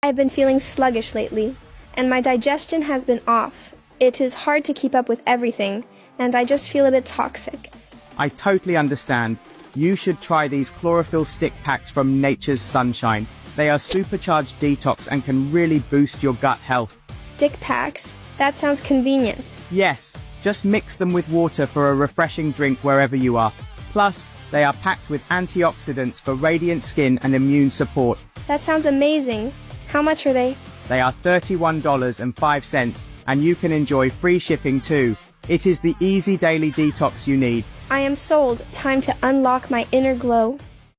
I've been feeling sluggish lately, and my digestion has been off. It is hard to keep up with everything, and I just feel a bit toxic. I totally understand. You should try these chlorophyll stick packs from Nature's Sunshine. They are supercharged detox and can really boost your gut health. Stick packs? That sounds convenient. Yes, just mix them with water for a refreshing drink wherever you are. Plus, they are packed with antioxidants for radiant skin and immune support. That sounds amazing. How much are they? They are $31.05, and you can enjoy free shipping too. It is the easy daily detox you need. I am sold. Time to unlock my inner glow.